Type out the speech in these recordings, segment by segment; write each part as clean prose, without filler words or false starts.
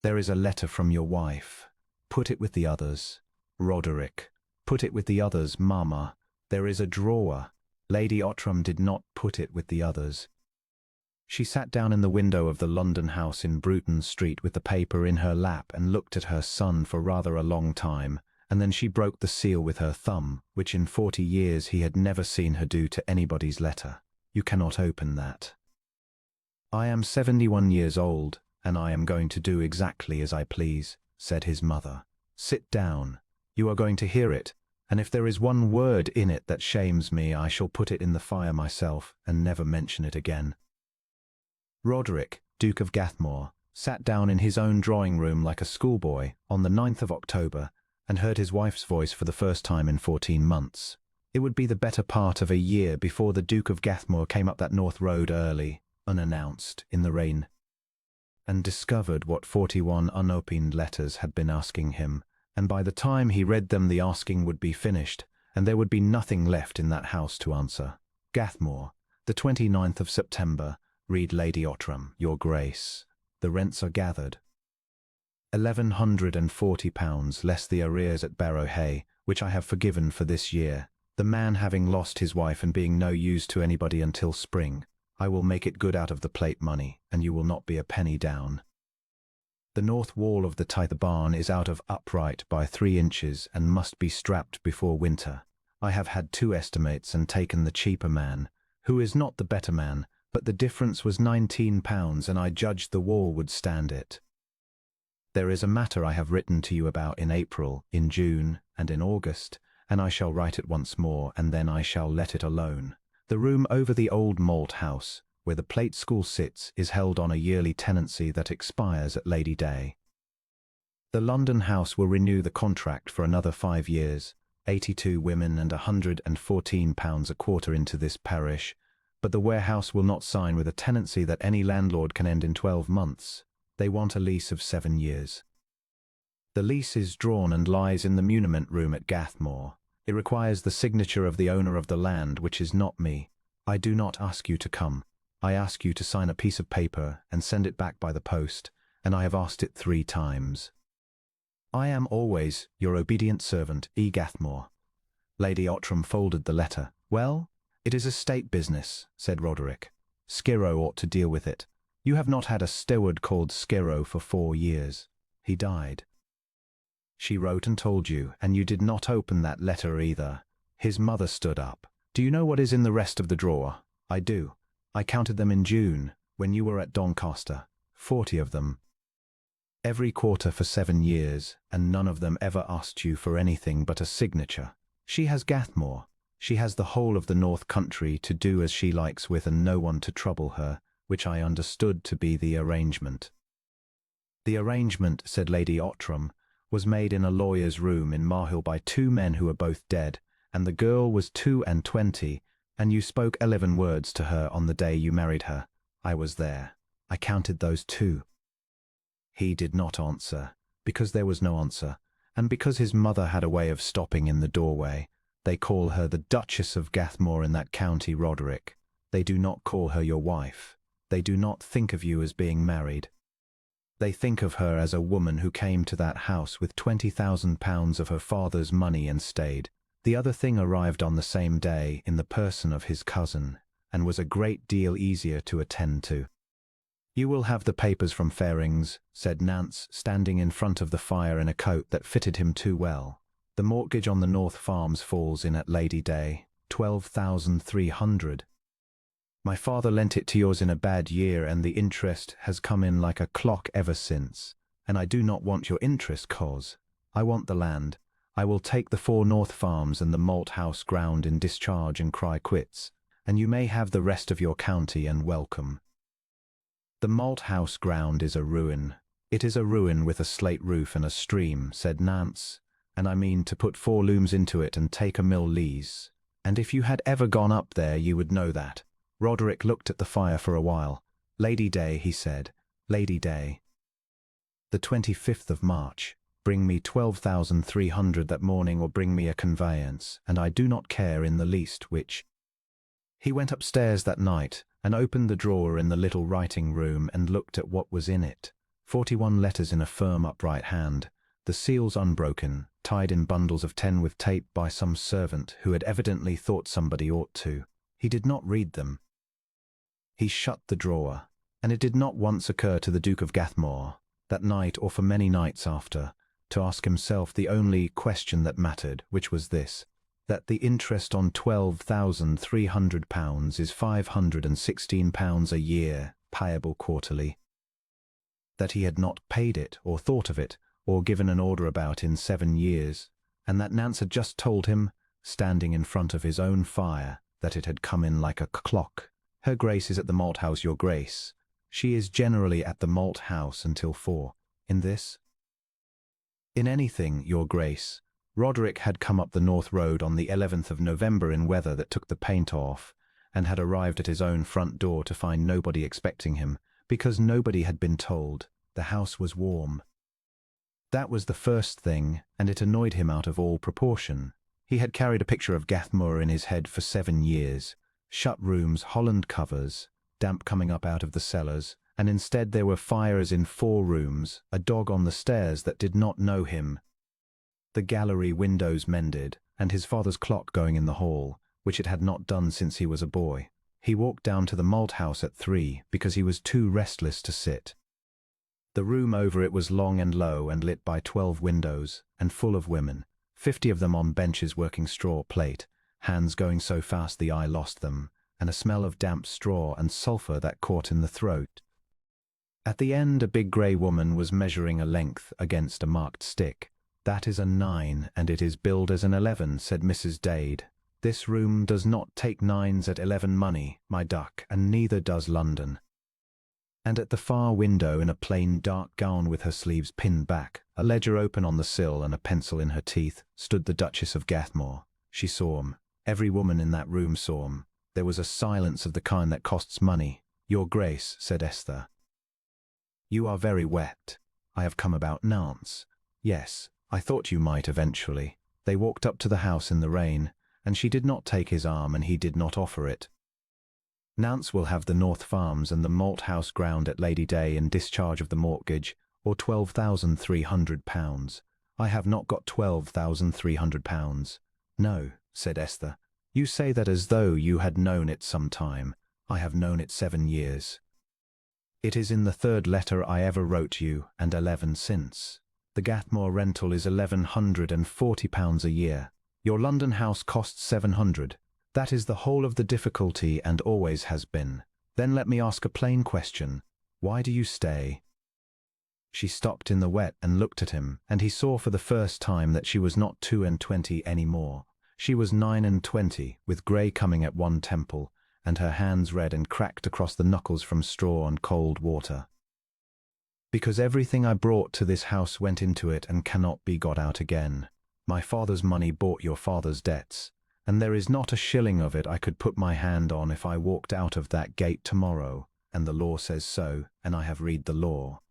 There is a letter from your wife. Put it with the others. Roderick. Put it with the others, Mama. There is a drawer. Lady Outram did not put it with the others. She sat down in the window of the London house in Bruton Street with the paper in her lap and looked at her son for rather a long time, and then she broke the seal with her thumb, which in 40 years he had never seen her do to anybody's letter. You cannot open that. I am 71 years old, and I am going to do exactly as I please, said his mother. Sit down. You are going to hear it, and if there is one word in it that shames me, I shall put it in the fire myself and never mention it again. Roderick, Duke of Gathmoor, sat down in his own drawing-room like a schoolboy on the 9th of October and heard his wife's voice for the first time in 14 months. It would be the better part of a year before the Duke of Gathmoor came up that north road early, unannounced, in the rain, and discovered what 41 unopened letters had been asking him, and by the time he read them the asking would be finished, and there would be nothing left in that house to answer. Gathmoor, the 29th of September, read Lady Outram, Your Grace. The rents are gathered. £1,140 less the arrears at Barrow Hay, which I have forgiven for this year, the man having lost his wife and being no use to anybody until spring. I will make it good out of the plate money, and you will not be a penny down. The north wall of the tithe barn is out of upright by 3 inches and must be strapped before winter. I have had 2 estimates and taken the cheaper man, who is not the better man, but the difference was £19 and I judged the wall would stand it. There is a matter I have written to you about in April, in June, and in August, and I shall write it once more, and then I shall let it alone. The room over the old malt-house, where the plate school sits, is held on a yearly tenancy that expires at Lady Day. The London house will renew the contract for another 5 years, 82 women and £114 a quarter into this parish, but the warehouse will not sign with a tenancy that any landlord can end in 12 months. They want a lease of 7 years. The lease is drawn and lies in the muniment room at Gathmoor. It requires the signature of the owner of the land, which is not me. I do not ask you to come. I ask you to sign a piece of paper and send it back by the post, and I have asked it 3 times. I am always your obedient servant, E. Gathmoor. Lady Outram folded the letter. Well, it is a state business, said Roderick. Skirrow ought to deal with it. You have not had a steward called Skirrow for 4 years. He died. She wrote and told you, and you did not open that letter either. His mother stood up. Do you know what is in the rest of the drawer? I do. I counted them in June, when you were at Doncaster. 40 of them. Every quarter for 7 years, and none of them ever asked you for anything but a signature. She has Gathmoor. She has the whole of the North Country to do as she likes with and no one to trouble her, which I understood to be the arrangement. The arrangement, said Lady Outram, was made in a lawyer's room in Marhill by 2 men who are both dead, and the girl was 22, and you spoke 11 words to her on the day you married her. I was there. I counted those 2. He did not answer, because there was no answer, and because his mother had a way of stopping in the doorway. They call her the Duchess of Gathmoor in that county, Roderick. They do not call her your wife. They do not think of you as being married. They think of her as a woman who came to that house with £20,000 of her father's money and stayed. The other thing arrived on the same day in the person of his cousin, and was a great deal easier to attend to. You will have the papers from Fairings, said Nance, standing in front of the fire in a coat that fitted him too well. The mortgage on the North Farms falls in at Lady Day, 12,300. My father lent it to yours in a bad year, and the interest has come in like a clock ever since. And I do not want your interest, cos. I want the land. I will take the 4 North Farms and the malt-house ground in discharge and cry quits, and you may have the rest of your county and welcome. The malt-house ground is a ruin. It is a ruin with a slate roof and a stream, said Nance, and I mean to put 4 looms into it and take a mill lease. And if you had ever gone up there, you would know that. Roderick looked at the fire for a while. Lady Day, he said. Lady Day. The 25th of March. Bring me 12,300 that morning, or bring me a conveyance, and I do not care in the least which. He went upstairs that night and opened the drawer in the little writing room and looked at what was in it. 41 letters in a firm upright hand, the seals unbroken, tied in bundles of 10 with tape by some servant who had evidently thought somebody ought to. He did not read them. He shut the drawer, and it did not once occur to the Duke of Gathmoor, that night or for many nights after, to ask himself the only question that mattered, which was this: that the interest on £12,300 is £516 a year, payable quarterly. That he had not paid it, or thought of it, or given an order about in 7 years, and that Nance had just told him, standing in front of his own fire, that it had come in like a clock. Her Grace is at the malt-house, your Grace. She is generally at the malt-house until 4. In this? In anything, your Grace. Roderick had come up the North Road on the 11th of November in weather that took the paint off, and had arrived at his own front door to find nobody expecting him, because nobody had been told. The house was warm. That was the first thing, and it annoyed him out of all proportion. He had carried a picture of Gathmoor in his head for 7 years. Shut rooms, Holland covers, damp coming up out of the cellars, and instead there were fires in 4 rooms, a dog on the stairs that did not know him, the gallery windows mended, and his father's clock going in the hall, which it had not done since he was a boy. He walked down to the malt-house at 3 because he was too restless to sit. The room over it was long and low and lit by 12 windows, and full of women, 50 of them on benches working straw plate, hands going so fast the eye lost them, and a smell of damp straw and sulphur that caught in the throat. At the end a big grey woman was measuring a length against a marked stick. "That is a 9, and it is billed as an 11, said Mrs. Dade. "This room does not take 9s at 11 money, my duck, and neither does London." And at the far window, in a plain dark gown with her sleeves pinned back, a ledger open on the sill and a pencil in her teeth, stood the Duchess of Gathmoor. She saw him. Every woman in that room saw him. There was a silence of the kind that costs money. "Your Grace," said Esther, "you are very wet. I have come about Nance." "Yes, I thought you might eventually." They walked up to the house in the rain, and she did not take his arm and he did not offer it. "Nance will have the North Farms and the malt-house ground at Lady Day in discharge of the mortgage, or £12,300. I have not got £12,300. "No," said Esther. "You say that as though you had known it some time. I have known it 7 years. It is in the 3rd letter I ever wrote you, and 11 since. The Gathmoor rental is £1,140 a year. Your London house costs 700. That is the whole of the difficulty and always has been. Then let me ask a plain question. Why do you stay?" She stopped in the wet and looked at him, and he saw for the first time that she was not 22 any more. She was 29, with grey coming at one temple, and her hands red and cracked across the knuckles from straw and cold water. "Because everything I brought to this house went into it and cannot be got out again. My father's money bought your father's debts, and there is not a shilling of it I could put my hand on if I walked out of that gate tomorrow, and the law says so, and I have read the law.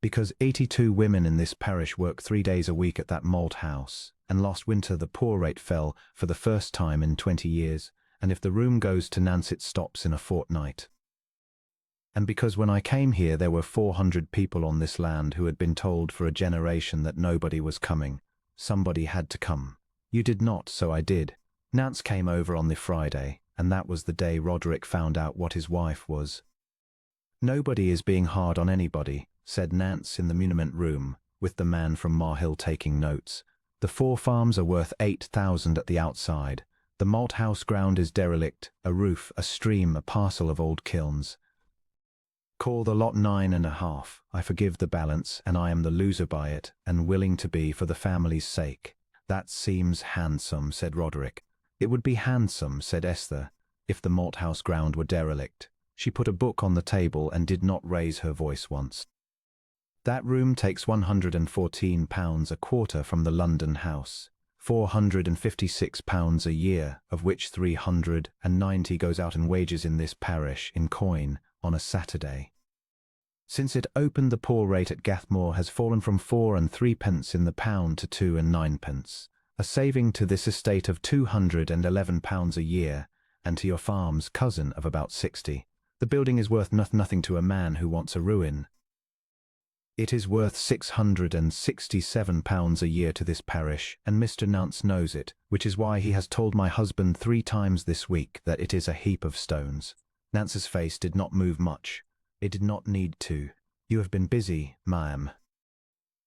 Because 82 women in this parish work 3 days a week at that malt-house, and last winter the poor rate fell for the first time in 20 years, and if the room goes to Nance it stops in a fortnight. And because when I came here there were 400 people on this land who had been told for a generation that nobody was coming. Somebody had to come. You did not, so I did. Nance came over on the Friday, and that was the day Roderick found out what his wife was. Nobody is being hard on anybody, said Nance in the muniment room, with the man from Marhill taking notes. The 4 farms are worth 8,000 at the outside. The malt-house ground is derelict, a roof, a stream, a parcel of old kilns. Call the lot 9.5. I forgive the balance, and I am the loser by it, and willing to be for the family's sake. That seems handsome, said Roderick. It would be handsome, said Esther, if the malt-house ground were derelict. She put a book on the table and did not raise her voice once. That room takes £114 a quarter from the London house, £456 a year, of which 390 goes out in wages in this parish, in coin, on a Saturday. Since it opened, the poor rate at Gathmoor has fallen from 4 and 3 pence in the pound to 2 and 9 pence, a saving to this estate of £211 a year, and to your farm's cousin of about 60. The building is worth nothing to a man who wants a ruin. It is worth £667 a year to this parish, and Mr. Nance knows it, which is why he has told my husband 3 times this week that it is a heap of stones. Nance's face did not move much. It did not need to. You have been busy, ma'am.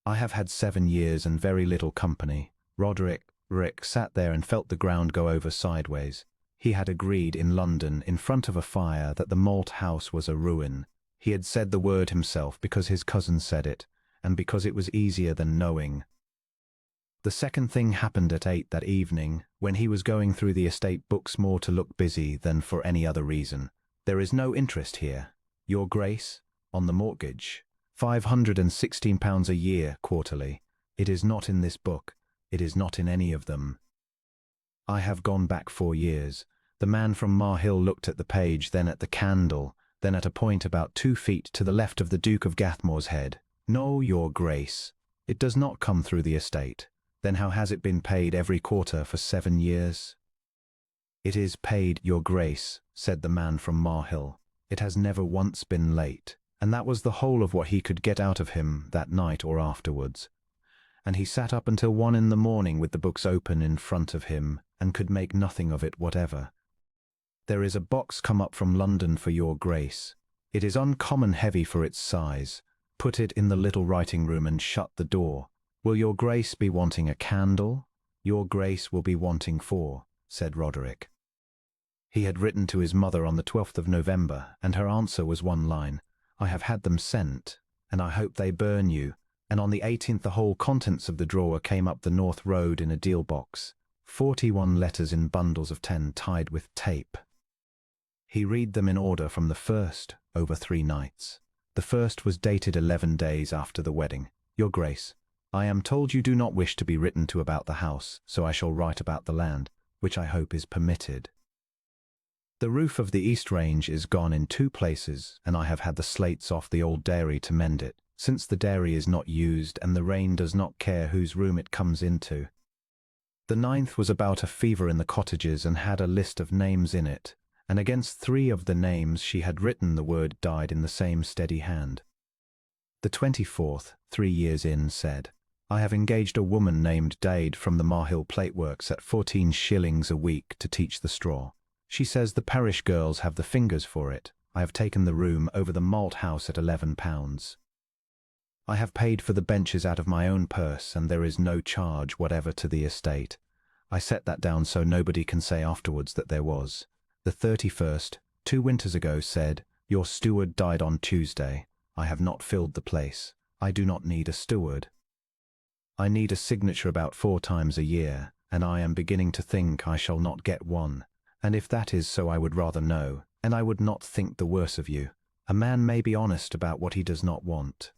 I have had 7 years and very little company. Rick sat there and felt the ground go over sideways. He had agreed in London, in front of a fire, that the malt-house was a ruin. He had said the word himself because his cousin said it, and because it was easier than knowing. The second thing happened at 8 that evening, when he was going through the estate books more to look busy than for any other reason. There is no interest here, Your Grace, on the mortgage. £516 a year quarterly. It is not in this book. It is not in any of them. I have gone back 4 years. The man from Marhill looked at the page, then at the candle, then at a point about 2 feet to the left of the Duke of Gathmoor's head. No, Your Grace. It does not come through the estate. Then how has it been paid every quarter for 7 years? It is paid, Your Grace, said the man from Marhill. It has never once been late, and that was the whole of what he could get out of him that night or afterwards. And he sat up until 1 in the morning with the books open in front of him, and could make nothing of it whatever. There is a box come up from London for Your Grace. It is uncommon heavy for its size. Put it in the little writing room and shut the door. Will Your Grace be wanting a candle? Your Grace will be wanting 4, said Roderick. He had written to his mother on the 12th of November, and her answer was 1 line. I have had them sent, and I hope they burn you. And on the 18th the whole contents of the drawer came up the North Road in a deal box. 41 letters in bundles of 10 tied with tape. He read them in order from the first, over 3 nights. The first was dated 11 days after the wedding. Your Grace, I am told you do not wish to be written to about the house, so I shall write about the land, which I hope is permitted. The roof of the East Range is gone in 2 places, and I have had the slates off the old dairy to mend it, since the dairy is not used and the rain does not care whose room it comes into. The 9th was about a fever in the cottages and had a list of names in it, and against 3 of the names she had written the word died in the same steady hand. The 24th, 3 years in, said, I have engaged a woman named Dade from the Marhill Plateworks at 14 shillings a week to teach the straw. She says the parish girls have the fingers for it. I have taken the room over the malt-house at £11. I have paid for the benches out of my own purse, and there is no charge whatever to the estate. I set that down so nobody can say afterwards that there was. The 31st, 2 winters ago, said, Your steward died on Tuesday. I have not filled the place. I do not need a steward. I need a signature about 4 times a year, and I am beginning to think I shall not get one. And if that is so, I would rather know, and I would not think the worse of you. A man may be honest about what he does not want.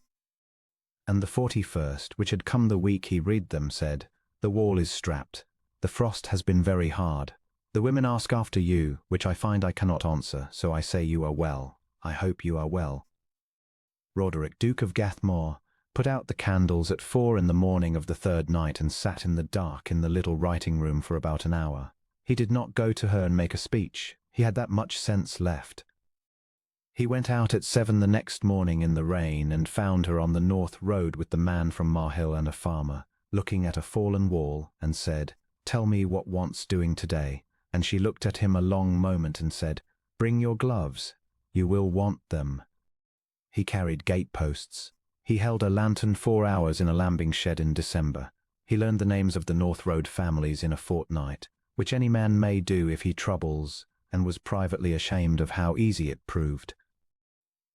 And the 41st, which had come the week he read them, said, The wall is strapped. The frost has been very hard. The women ask after you, which I find I cannot answer, so I say you are well. I hope you are well. Roderick, Duke of Gathmoor, put out the candles at 4 in the morning of the 3rd night and sat in the dark in the little writing room for about an hour. He did not go to her and make a speech. He had that much sense left. He went out at 7 the next morning in the rain and found her on the North Road with the man from Marhill and a farmer, looking at a fallen wall, and said, Tell me what wants doing today. And she looked at him a long moment and said, Bring your gloves. You will want them. He carried gateposts. He held a lantern 4 hours in a lambing shed in December. He learned the names of the North Road families in a fortnight, which any man may do if he troubles, and was privately ashamed of how easy it proved.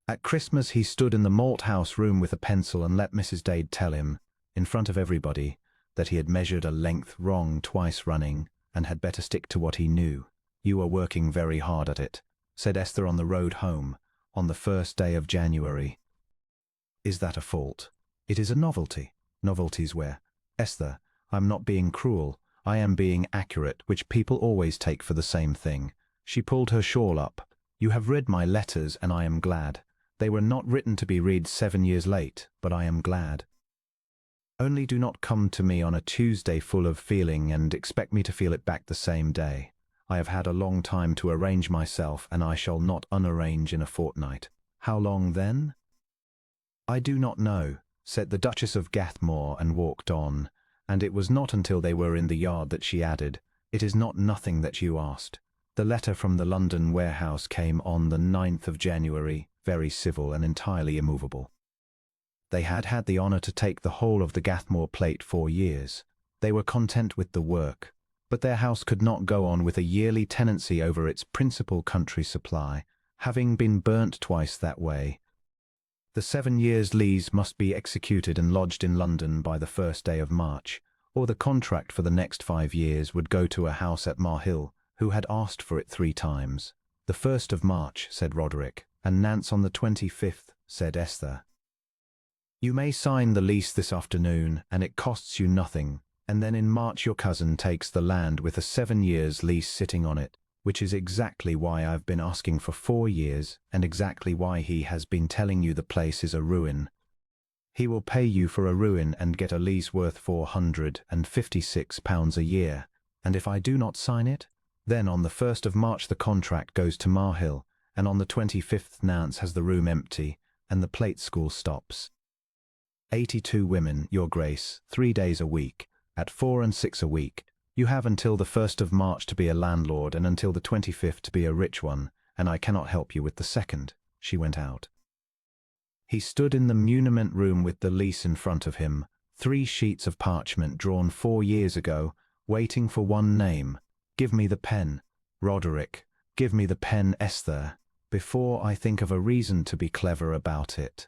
At Christmas he stood in the malt-house room with a pencil and let Mrs. Dade tell him, in front of everybody, that he had measured a length wrong 2 running, and had better stick to what he knew. You are working very hard at it, said Esther on the road home, on the 1st day of January. Is that a fault? It is a novelty. Novelties where, Esther, I'm not being cruel, I am being accurate, which people always take for the same thing. She pulled her shawl up. You have read my letters, and I am glad. They were not written to be read 7 years late, but I am glad. Only do not come to me on a Tuesday full of feeling and expect me to feel it back the same day. I have had a long time to arrange myself, and I shall not unarrange in a fortnight. How long then? I do not know. said the Duchess of Gathmoor, and walked on, and it was not until they were in the yard that she added, "It is not nothing that you asked. The letter from the London warehouse came on the 9th of January, very civil and entirely immovable. They had had the honour to take the whole of the Gathmoor plate 4 years. They were content with the work, but their house could not go on with a yearly tenancy over its principal country supply, having been burnt twice that way. The 7 years' lease must be executed and lodged in London by the 1st day of March, or the contract for the next 5 years would go to a house at Marhill, who had asked for it 3 times. The 1st of March, said Roderick, and Nance on the 25th, said Esther. You may sign the lease this afternoon, and it costs you nothing, and then in March your cousin takes the land with a 7 years' lease sitting on it, which is exactly why I've been asking for 4 years, and exactly why he has been telling you the place is a ruin. He will pay you for a ruin and get a lease worth £456 a year, and if I do not sign it, then on the 1st of March the contract goes to Marhill, and on the 25th Nance has the room empty, and the plate school stops. 82 women, your grace, 3 days a week, at 4 and 6 a week. You have until the 1st of March to be a landlord and until the 25th to be a rich one, and I cannot help you with the 2nd. She went out. He stood in the muniment room with the lease in front of him, 3 sheets of parchment drawn 4 years ago, waiting for one name. Give me the pen, Roderick. Give me the pen, Esther, before I think of a reason to be clever about it.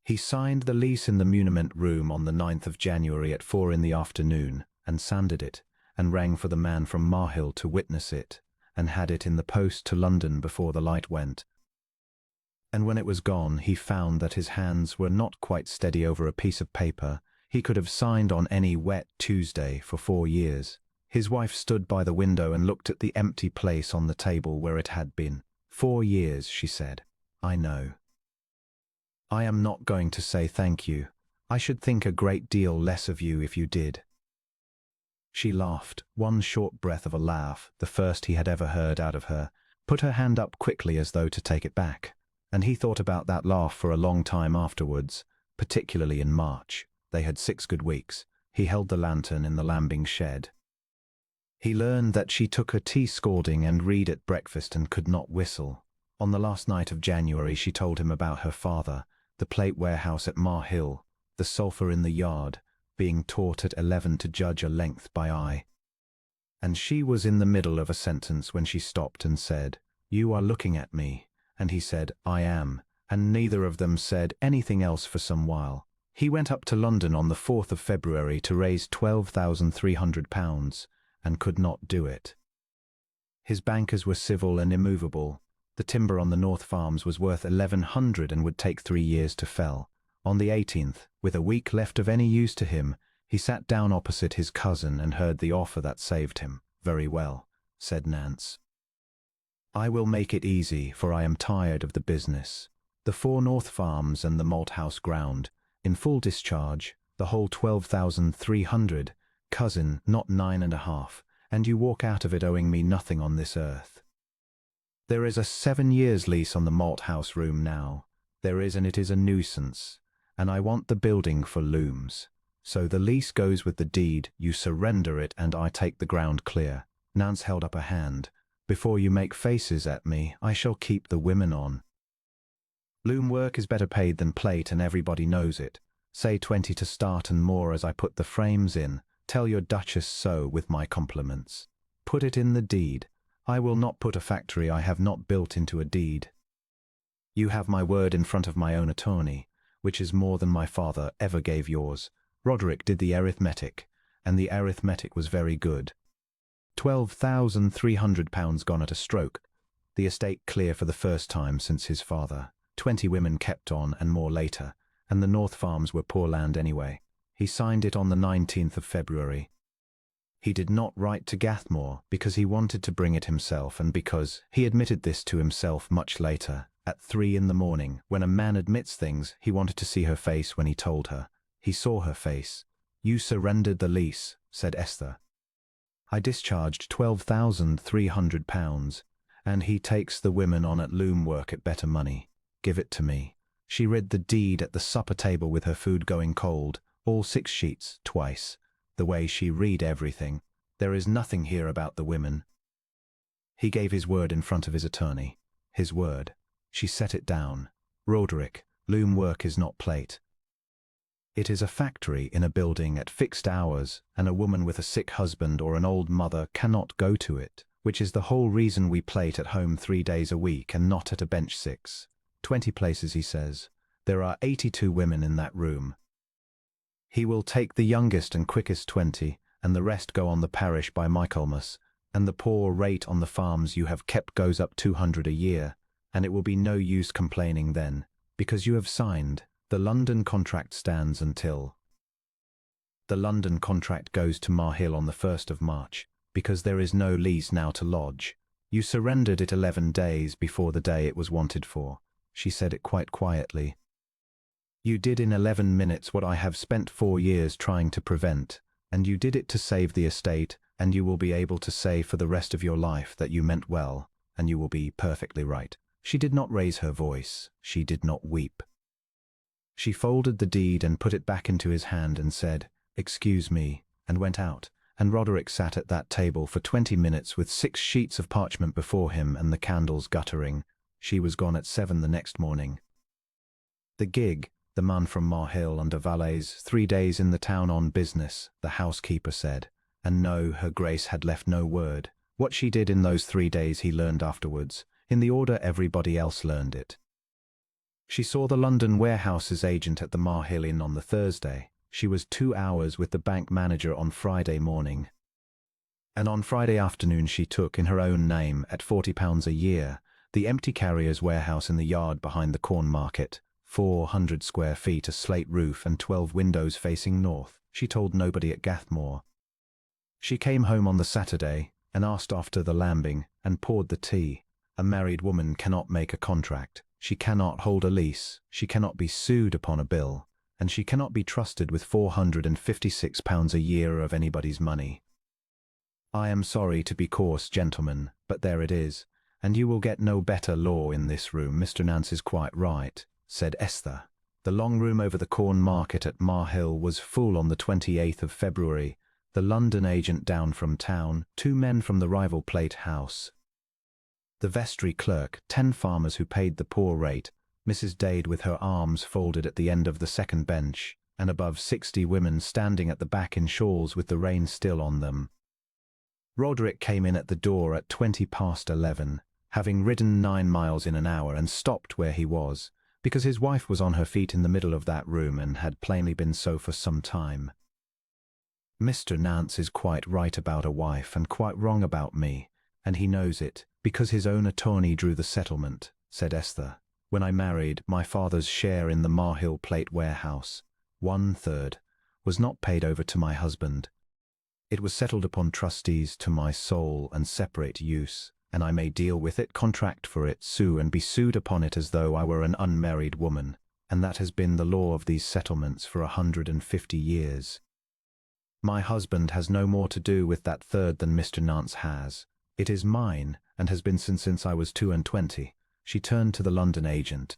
He signed the lease in the muniment room on the 9th of January at 4 in the afternoon, and sanded it, and rang for the man from Marhill to witness it, and had it in the post to London before the light went. And when it was gone, he found that his hands were not quite steady over a piece of paper he could have signed on any wet Tuesday for 4 years. His wife stood by the window and looked at the empty place on the table where it had been. 4 years, she said. I know. I am not going to say thank you. I should think a great deal less of you if you did. She laughed, one short breath of a laugh, the first he had ever heard out of her, put her hand up quickly as though to take it back, and he thought about that laugh for a long time afterwards, particularly in March. They had 6 good weeks. He held the lantern in the lambing shed. He learned that she took her tea scalding and read at breakfast and could not whistle. On the last night of January she told him about her father, the plate warehouse at Marhill, the sulphur in the yard, being taught at 11 to judge a length by eye. And she was in the middle of a sentence when she stopped and said, "You are looking at me," and he said, "I am," and neither of them said anything else for some while. He went up to London on the 4th of February to raise £12,300, and could not do it. His bankers were civil and immovable. The timber on the North Farms was worth 1,100 and would take 3 years to fell. On the 18th, with a week left of any use to him, he sat down opposite his cousin and heard the offer that saved him. "Very well," said Nance. "I will make it easy, for I am tired of the business. The 4 North Farms and the malt-house ground, in full discharge, the whole 12,300, cousin, not 9.5, and you walk out of it owing me nothing on this earth. There is a 7 years' lease on the malt-house room now. There is, and it is a nuisance, and I want the building for looms. So the lease goes with the deed, you surrender it, and I take the ground clear." Nance held up a hand. "Before you make faces at me, I shall keep the women on. Loom work is better paid than plate, and everybody knows it. Say 20 to start and more as I put the frames in. Tell your Duchess so, with my compliments. Put it in the deed. I will not put a factory I have not built into a deed. You have my word in front of my own attorney, which is more than my father ever gave yours." Roderick did the arithmetic, and the arithmetic was very good. £12,300 gone at a stroke, the estate clear for the first time since his father. 20 women kept on and more later, and the North Farms were poor land anyway. He signed it on the 19th of February. He did not write to Gathmoor because he wanted to bring it himself, and because he admitted this to himself much later, at 3 in the morning. When a man admits things, he wanted to see her face when he told her. He saw her face. "You surrendered the lease," said Esther. "I discharged £12,300, and he takes the women on at loom work at better money. Give it to me." She read the deed at the supper table with her food going cold, all 6 sheets, twice. The way she read everything. There is nothing here about the women. He gave his word in front of his attorney. His word. She set it down. Roderick, loom work is not plate. It is a factory in a building at fixed hours, and a woman with a sick husband or an old mother cannot go to it, which is the whole reason we plait at home 3 days a week and not at a bench 6. 20 places, he says. There are 82 women in that room. He will take the youngest and quickest 20, and the rest go on the parish by Michaelmas, and the poor rate on the farms you have kept goes up 200 a year, and it will be no use complaining then, because you have signed. The London contract stands until. The London contract goes to Marhill on the 1st of March, because there is no lease now to lodge. You surrendered it 11 days before the day it was wanted for. She said it quite quietly. You did in 11 minutes what I have spent 4 years trying to prevent, and you did it to save the estate, and you will be able to say for the rest of your life that you meant well, and you will be perfectly right. She did not raise her voice. She did not weep. She folded the deed and put it back into his hand and said, "Excuse me," and went out, and Roderick sat at that table for 20 minutes with 6 sheets of parchment before him and the candles guttering. She was gone at 7 the next morning. The gig, the man from Marhill under valets, 3 days in the town on business, the housekeeper said, and no, her grace had left no word. What she did in those 3 days he learned afterwards, in the order everybody else learned it. She saw the London warehouse's agent at the Marhill Inn on the Thursday. She was 2 hours with the bank manager on Friday morning. And on Friday afternoon she took, in her own name, at £40 a year, the empty carrier's warehouse in the yard behind the corn market, 400 square feet, a slate roof and 12 windows facing north. She told nobody at Gathmoor. She came home on the Saturday and asked after the lambing and poured the tea. A married woman cannot make a contract. She cannot hold a lease. She cannot be sued upon a bill. And she cannot be trusted with £456 a year of anybody's money. I am sorry to be coarse, gentlemen, but there it is, and you will get no better law in this room. Mr. Nance is quite right, said Esther. The long room over the corn market at Marhill was full on the 28th of February, the London agent down from town, 2 men from the rival plate house, the vestry clerk, 10 farmers who paid the poor rate, Mrs. Dade with her arms folded at the end of the second bench, and above 60 women standing at the back in shawls with the rain still on them. Roderick came in at the door at 11:20, having ridden 9 miles in an hour, and stopped where he was, because his wife was on her feet in the middle of that room and had plainly been so for some time. Mr. Nance is quite right about a wife and quite wrong about me, and he knows it, because his own attorney drew the settlement, said Esther. When I married, my father's share in the Marhill plate warehouse, 1/3, was not paid over to my husband. It was settled upon trustees to my sole and separate use, and I may deal with it, contract for it, sue and be sued upon it as though I were an unmarried woman, and that has been the law of these settlements for 150 years. My husband has no more to do with that third than Mr. Nance has. It is mine, and has been since I was 22. She turned to the London agent.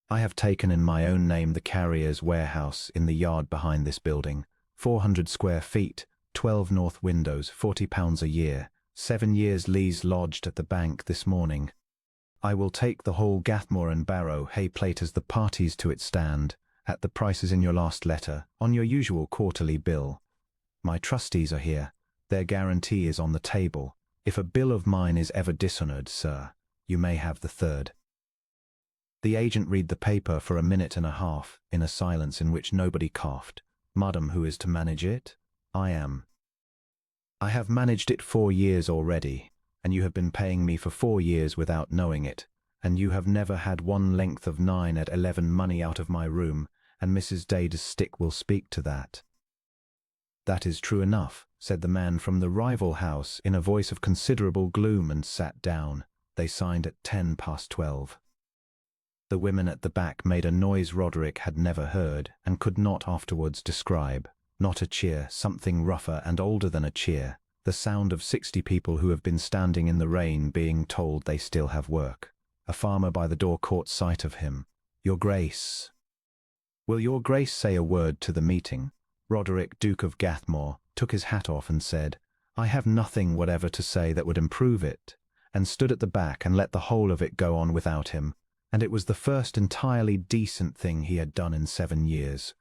I have taken in my own name the carrier's warehouse in the yard behind this building, 400 square feet, 12 north windows, £40 a year, 7 years lease lodged at the bank this morning. I will take the whole Gathmoor and Barrow hay plate as the parties to it stand, at the prices in your last letter, on your usual quarterly bill. My trustees are here. Their guarantee is on the table. If a bill of mine is ever dishonoured, sir, you may have the third. The agent read the paper for a minute and a half, in a silence in which nobody coughed. Madam, who is to manage it? I am. I have managed it 4 years already, and you have been paying me for 4 years without knowing it, and you have never had 1 length of 9 at 11 money out of my room, and Mrs. Dade's stick will speak to that. That is true enough, said the man from the rival house in a voice of considerable gloom, and sat down. They signed at 12:10. The women at the back made a noise Roderick had never heard and could not afterwards describe. Not a cheer, something rougher and older than a cheer, the sound of 60 people who have been standing in the rain being told they still have work. A farmer by the door caught sight of him. Your Grace. Will your Grace say a word to the meeting? Roderick, Duke of Gathmoor, took his hat off and said, I have nothing whatever to say that would improve it, and stood at the back and let the whole of it go on without him, and it was the first entirely decent thing he had done in 7 years.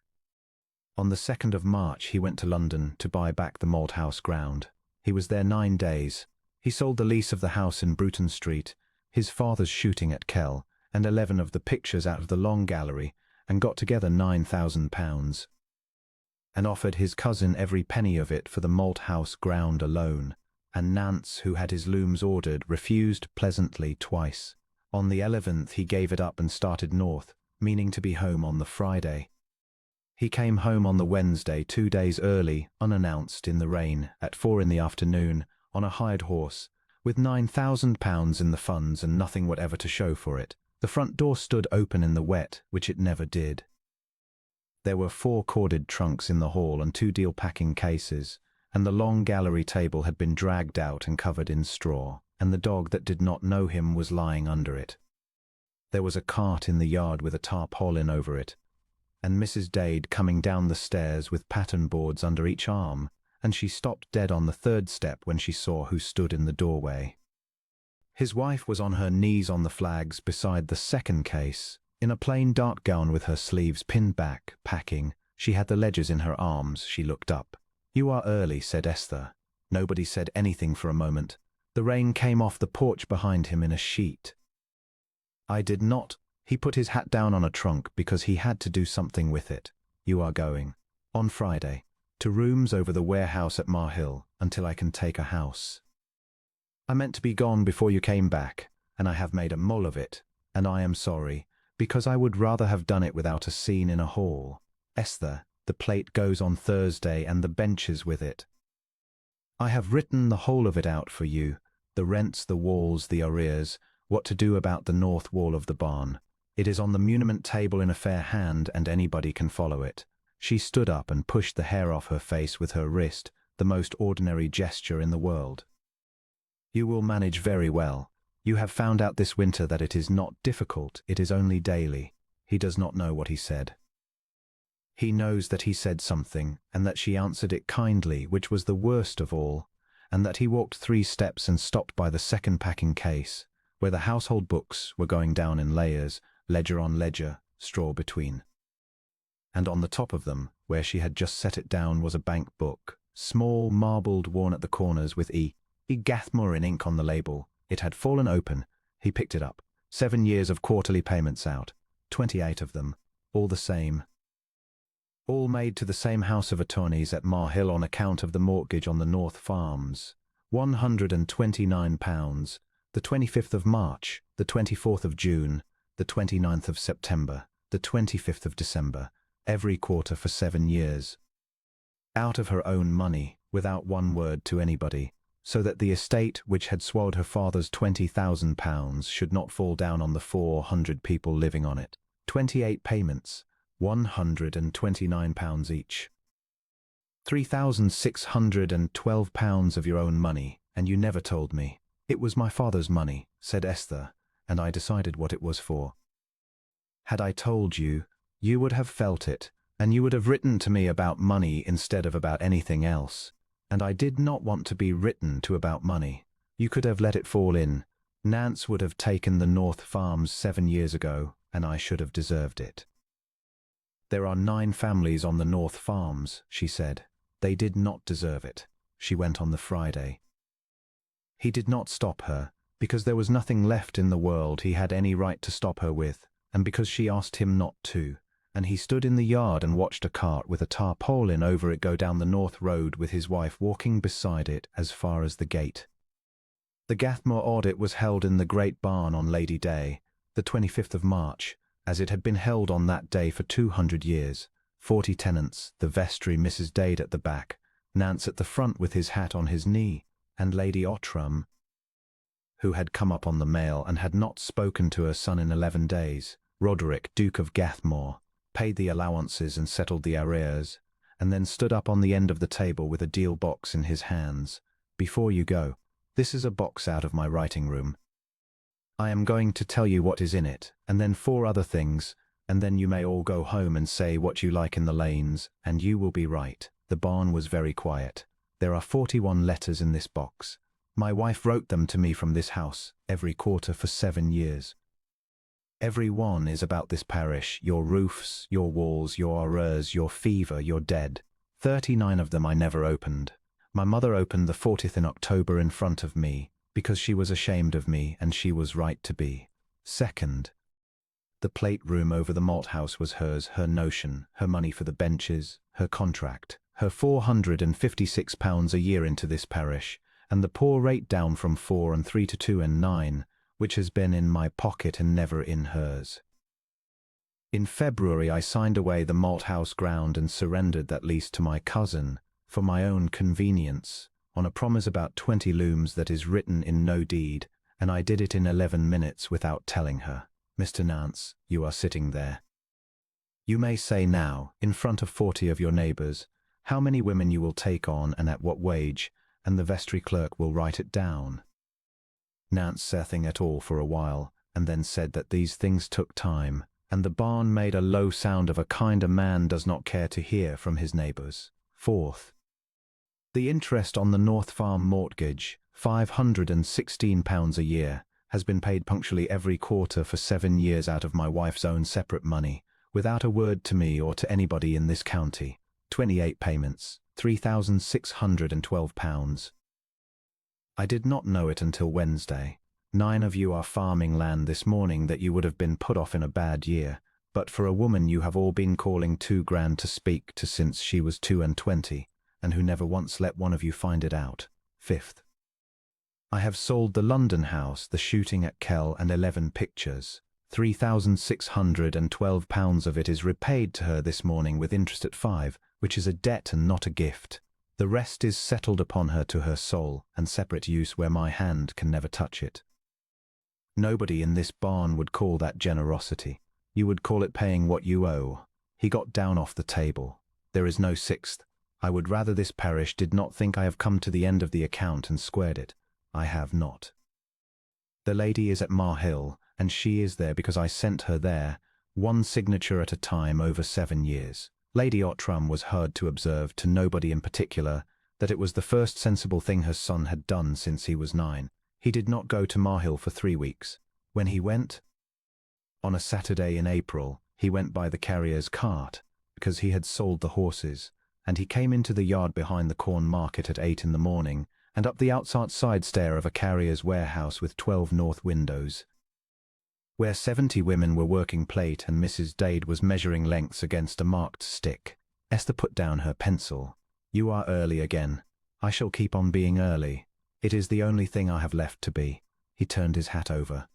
On the 2nd of March he went to London to buy back the malt-house ground. He was there 9 days. He sold the lease of the house in Bruton Street, his father's shooting at Kell, and 11 of the pictures out of the Long Gallery, and got together £9,000, and offered his cousin every penny of it for the malt-house ground alone, and Nance, who had his looms ordered, refused pleasantly twice. On the 11th he gave it up and started north, meaning to be home on the Friday. He came home on the Wednesday 2 days early, unannounced, in the rain, at 4 in the afternoon, on a hired horse, with £9,000 in the funds and nothing whatever to show for it. The front door stood open in the wet, which it never did. There were 4 corded trunks in the hall and 2 deal packing cases, and the long gallery table had been dragged out and covered in straw, and the dog that did not know him was lying under it. There was a cart in the yard with a tarpaulin over it, and Mrs. Dade coming down the stairs with pattern boards under each arm, and she stopped dead on the 3rd step when she saw who stood in the doorway. His wife was on her knees on the flags beside the 2nd case, in a plain dark gown with her sleeves pinned back, packing. She had the ledgers in her arms. She looked up. You are early, said Esther. Nobody said anything for a moment. The rain came off the porch behind him in a sheet. I did not. He put his hat down on a trunk because he had to do something with it. You are going, on Friday, to rooms over the warehouse at Marhill until I can take a house. I meant to be gone before you came back, and I have made a mull of it, and I am sorry, because I would rather have done it without a scene in a hall. Esther, the plate goes on Thursday and the benches with it. I have written the whole of it out for you, the rents, the walls, the arrears, what to do about the north wall of the barn. It is on the muniment table in a fair hand, and anybody can follow it. She stood up and pushed the hair off her face with her wrist, the most ordinary gesture in the world. You will manage very well. You have found out this winter that it is not difficult, it is only daily. He does not know what he said. He knows that he said something, and that she answered it kindly, which was the worst of all, and that he walked 3 steps and stopped by the 2nd packing case, where the household books were going down in layers, ledger on ledger, straw between. And on the top of them, where she had just set it down, was a bank book, small, marbled, worn at the corners, with E. Gathmoor in ink on the label. It had fallen open. He picked it up. 7 years of quarterly payments out. 28 of them. All the same. All made to the same house of attorneys at Marhill on account of the mortgage on the North Farms. £129. The 25th of March, the 24th of June, the 29th of September, the 25th of December, every quarter for 7 years. Out of her own money, without one word to anybody, so that the estate which had swallowed her father's £20,000 should not fall down on the 400 people living on it. 28 payments, £129 each. £3,612 of your own money, and you never told me. It was my father's money, said Esther, and I decided what it was for. Had I told you, you would have felt it, and you would have written to me about money instead of about anything else. And I did not want to be written to about money. You could have let it fall in. Nance would have taken the North Farms 7 years ago, and I should have deserved it. There are 9 families on the North Farms, she said. They did not deserve it. She went on the Friday. He did not stop her, because there was nothing left in the world he had any right to stop her with, and because she asked him not to, and he stood in the yard and watched a cart with a tarpaulin over it go down the north road with his wife walking beside it as far as the gate. The Gathmoor audit was held in the great barn on Lady Day, the 25th of March, as it had been held on that day for 200 years. 40 tenants, the vestry, Mrs. Dade at the back, Nance at the front with his hat on his knee, and Lady Outram, who had come up on the mail and had not spoken to her son in 11 days, Roderick, Duke of Gathmoor, paid the allowances and settled the arrears, and then stood up on the end of the table with a deal box in his hands. Before you go, this is a box out of my writing room. I am going to tell you what is in it, and then 4 other things, and then you may all go home and say what you like in the lanes, and you will be right. The barn was very quiet. There are 41 letters in this box. My wife wrote them to me from this house, every quarter for 7 years. Every one is about this parish, your roofs, your walls, your arrears, your fever, your dead. 39 of them I never opened. My mother opened the 40th in October in front of me, because she was ashamed of me, and she was right to be. Second, the plate room over the malt-house was hers, her notion, her money for the benches, her contract, her £456 a year into this parish, and the poor rate down from 4 and 3 to 2 and 9, which has been in my pocket and never in hers. In February I signed away the malt-house ground and surrendered that lease to my cousin, for my own convenience, on a promise about 20 looms that is written in no deed, and I did it in 11 minutes without telling her. Mr. Nance, you are sitting there. You may say now, in front of 40 of your neighbours, how many women you will take on and at what wage, and the vestry clerk will write it down. Nance said nothing at all for a while, and then said that these things took time, and the barn made a low sound of a kind a man does not care to hear from his neighbours. Fourth, the interest on the North Farm mortgage, £516 a year, has been paid punctually every quarter for 7 years out of my wife's own separate money, without a word to me or to anybody in this county. 28 payments, £3,612. I did not know it until Wednesday. 9 of you are farming land this morning that you would have been put off in a bad year, but for a woman you have all been calling 2 grand to speak to since she was 22, and who never once let one of you find it out. Fifth, I have sold the London house, the shooting at Kell, and 11 pictures. £3,612 of it is repaid to her this morning with interest at 5, which is a debt and not a gift. The rest is settled upon her to her soul, and separate use where my hand can never touch it. Nobody in this barn would call that generosity. You would call it paying what you owe. He got down off the table. There is no sixth. I would rather this parish did not think I have come to the end of the account and squared it. I have not. The lady is at Marhill, and she is there because I sent her there, 1 signature at a time over 7 years. Lady Ottram was heard to observe to nobody in particular that it was the first sensible thing her son had done since he was 9. He did not go to Marhill for 3 weeks. When he went, on a Saturday in April, he went by the carrier's cart, because he had sold the horses, and he came into the yard behind the corn market at 8 in the morning, and up the outside side stair of a carrier's warehouse with 12 north windows, where 70 women were working plate and Mrs. Dade was measuring lengths against a marked stick. Esther put down her pencil. You are early again. I shall keep on being early. It is the only thing I have left to be. He turned his hat over.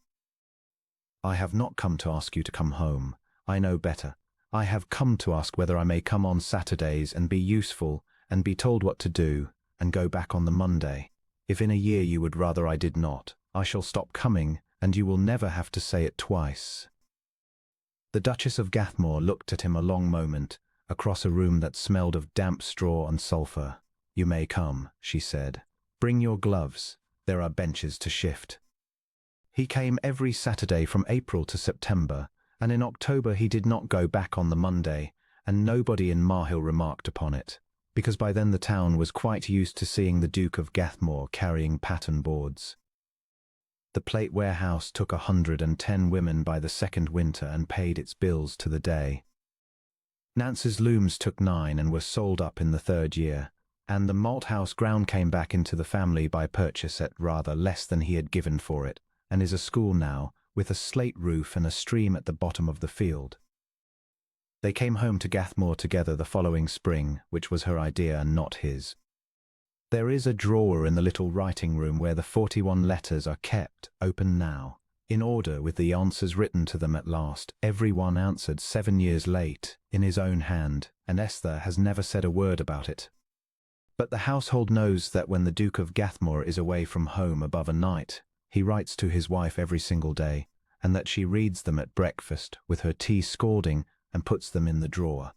I have not come to ask you to come home. I know better. I have come to ask whether I may come on Saturdays and be useful and be told what to do, and go back on the Monday. If in a year you would rather I did not, I shall stop coming, and you will never have to say it twice. The Duchess of Gathmoor looked at him a long moment, across a room that smelled of damp straw and sulphur. You may come, she said. Bring your gloves. There are benches to shift. He came every Saturday from April to September, and in October he did not go back on the Monday, and nobody in Marhill remarked upon it, because by then the town was quite used to seeing the Duke of Gathmoor carrying pattern boards. The plate warehouse took 110 women by the second winter and paid its bills to the day. Nance's looms took 9 and were sold up in the 3rd year, and the malt-house ground came back into the family by purchase at rather less than he had given for it, and is a school now, with a slate roof and a stream at the bottom of the field. They came home to Gathmoor together the following spring, which was her idea and not his. There is a drawer in the little writing room where the 41 letters are kept, open now, in order with the answers written to them at last, every one answered 7 years late, in his own hand, and Esther has never said a word about it. But the household knows that when the Duke of Gathmoor is away from home above a night, he writes to his wife every single day, and that she reads them at breakfast with her tea scalding and puts them in the drawer.